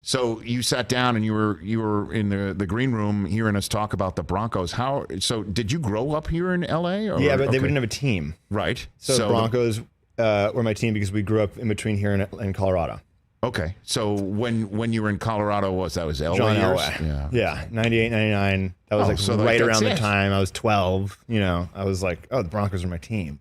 So you sat down and you were in the green room hearing us talk about the Broncos. So did you grow up here in LA? Yeah, but they wouldn't have a team. Right. So the Broncos were my team because we grew up in between here and Colorado. Okay. So when you were in Colorado, that was Elway John years? Elway. Yeah. 98, 99. That was right around the time I was 12. I was like, oh, the Broncos are my team,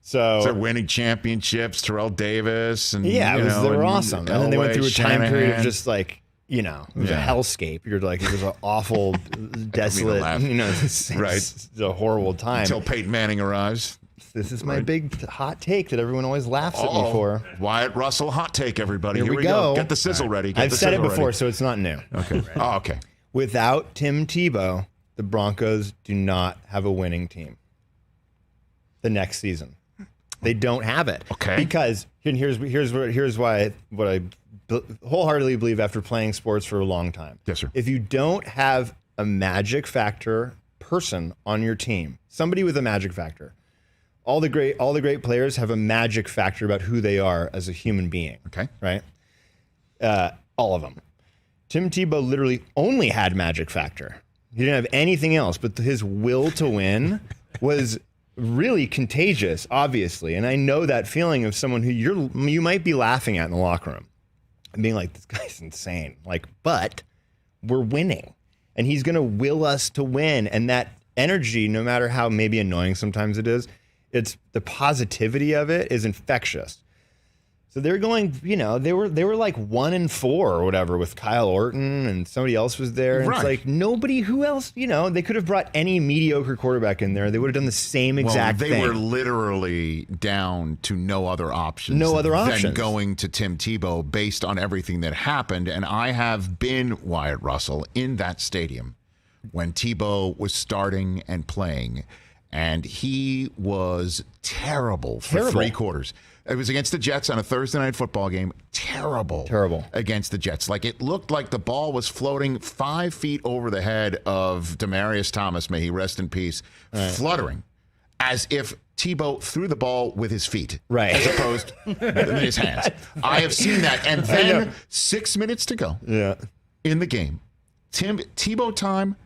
So they're winning championships, Terrell Davis. And, they were awesome. And then they went through a time period of just like, it was a hellscape. You're like, it was an awful, desolate, it's a horrible time. Until Peyton Manning arrives. This is my big hot take that everyone always laughs at me for. Wyatt Russell hot take, everybody. Here we go. Get the sizzle ready. I've said it before, so it's not new. Okay. Okay. Without Tim Tebow, the Broncos do not have a winning team the next season. They don't have it. Okay. Because here's why what I wholeheartedly believe after playing sports for a long time. Yes, sir. If you don't have a magic factor person on your team, somebody with a magic factor. All the great players have a magic factor about who they are as a human being. Okay. Right? All of them. Tim Tebow literally only had magic factor. He didn't have anything else, but his will to win was really contagious, obviously. And I know that feeling of someone who you might be laughing at in the locker room and being like, this guy's insane. But we're winning. And he's going to will us to win. And that energy, no matter how maybe annoying sometimes it is, it's the positivity of it is infectious. So they're going, they were like 1-4 or whatever with Kyle Orton and somebody else was there. And It's like nobody who else, they could have brought any mediocre quarterback in there. They would have done the same exact thing. They were literally down to no other options. Than going to Tim Tebow based on everything that happened. And I have been Wyatt Russell in that stadium when Tebow was starting and playing. And he was terrible for 3 quarters. It was against the Jets on a Thursday night football game. Terrible against the Jets. It looked like the ball was floating 5 feet over the head of Demaryius Thomas, may he rest in peace, fluttering as if Tebow threw the ball with his feet, as opposed to his hands. I have seen that. And then 6 minutes to go in the game. Tebow time.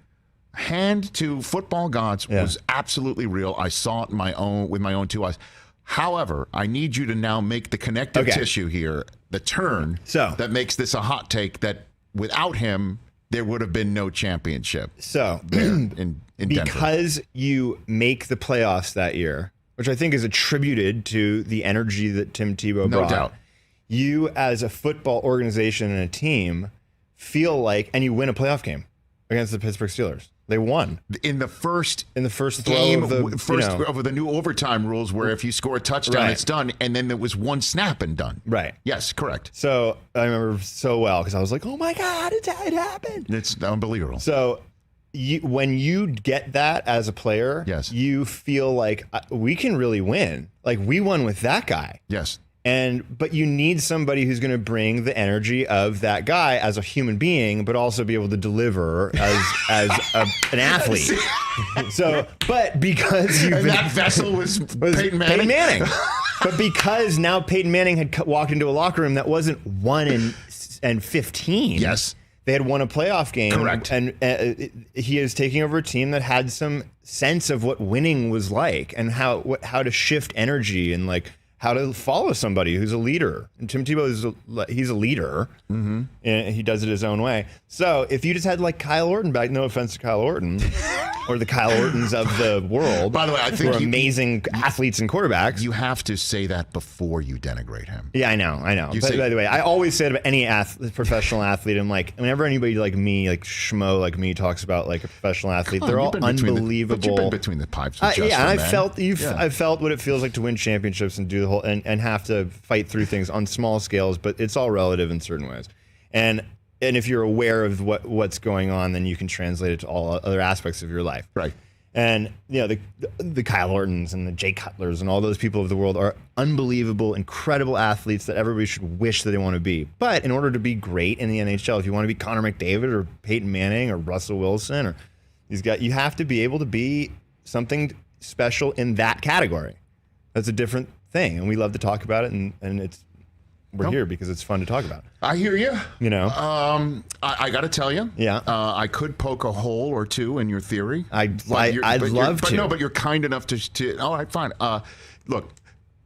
Hand to football gods was absolutely real. I saw it with my own 2 eyes. However, I need you to now make the connective tissue here, the turn that makes this a hot take that without him, there would have been no championship. So in because Denver. You make the playoffs that year, which I think is attributed to the energy that Tim Tebow brought. No doubt. You as a football organization and a team feel like, and you win a playoff game against the Pittsburgh Steelers. They won in the first game throw of the new overtime rules, where if you score a touchdown, it's done, and then there was one snap and done. Right. Yes, correct. So I remember so well because I was like, "Oh my God, it happened!" It's unbelievable. So when you get that as a player, you feel like we can really win. Like we won with that guy. Yes. But you need somebody who's going to bring the energy of that guy as a human being, but also be able to deliver as an athlete. But because that vessel was Peyton Manning. But because now Peyton Manning had walked into a locker room that wasn't 1-15. Yes. They had won a playoff game. Correct. And he is taking over a team that had some sense of what winning was like and how to shift energy and how to follow somebody who's a leader. And Tim Tebow he's a leader, and he does it his own way. So if you just had Kyle Orton back, no offense to Kyle Orton, or the Kyle Ortons of the world, by the way, I think who are amazing athletes and quarterbacks. You have to say that before you denigrate him. Yeah, I know. By the way, I always say it about any professional athlete. I'm like, whenever anybody like me, schmo like me, talks about a professional athlete, they're all unbelievable. But you've been between the pipes with and I've felt what it feels like to win championships and do the whole and have to fight through things on small scales, but it's all relative in certain ways. And if you're aware of what's going on, then you can translate it to all other aspects of your life. Right. And the Kyle Ortons and the Jay Cutlers and all those people of the world are unbelievable, incredible athletes that everybody should wish that they want to be. But in order to be great in the NHL, if you want to be Connor McDavid or Peyton Manning or Russell Wilson or these guys, you have to be able to be something special in that category. That's a different thing, and we love to talk about it, and it's we're here because it's fun to talk about. I hear you. You know, I got to tell you, I could poke a hole or two in your theory. I'd love to. No, but you're kind enough to all right, fine. Look,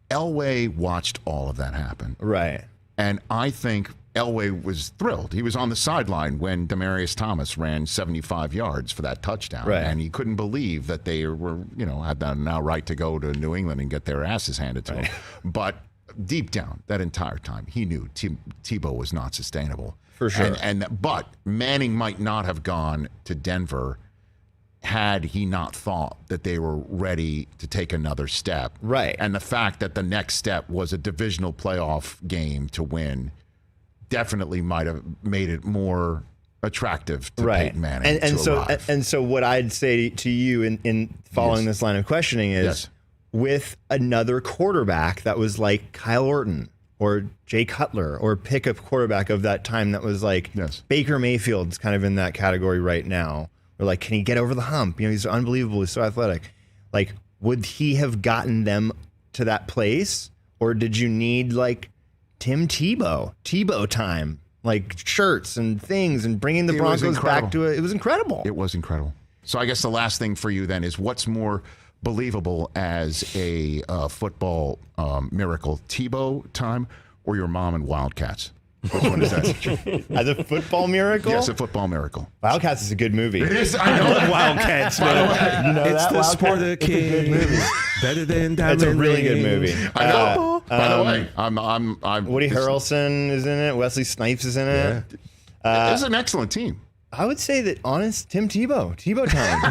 Elway watched all of that happen. Right. And I think Elway was thrilled. He was on the sideline when Demaryius Thomas ran 75 yards for that touchdown. Right. And he couldn't believe that they were, had that now right to go to New England and get their asses handed to them. But deep down, that entire time, he knew Tebow was not sustainable. For sure. But Manning might not have gone to Denver had he not thought that they were ready to take another step. Right. And the fact that the next step was a divisional playoff game to win definitely might have made it more attractive to Peyton Manning and so what I'd say to you in following this line of questioning is with another quarterback that was like Kyle Orton or Jay Cutler or pick a quarterback of that time that was like Baker Mayfield's kind of in that category right now. Or like, can he get over the hump? He's unbelievable. He's so athletic. Like, would he have gotten them to that place? Or did you need like Tim Tebow time, like shirts and things and bringing the Broncos back to it? It was incredible. It was incredible. So I guess the last thing for you then is what's more believable as a football miracle, Tebow time or your mom and Wildcats? Which one is that? As a football miracle? Yes, a football miracle. Wildcats is a good movie. It is. I know. Wildcats, man. It's the sport of the king. Better than Diamond. It's a really good movie. I know. By the way, I'm Woody Harrelson is in it. Wesley Snipes is in it. It's an excellent team. I would say that Tim Tebow time.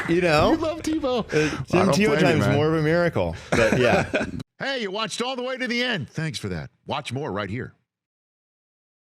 You love Tebow. Tim Tebow time is more of a miracle. But yeah. Hey, you watched all the way to the end. Thanks for that. Watch more right here.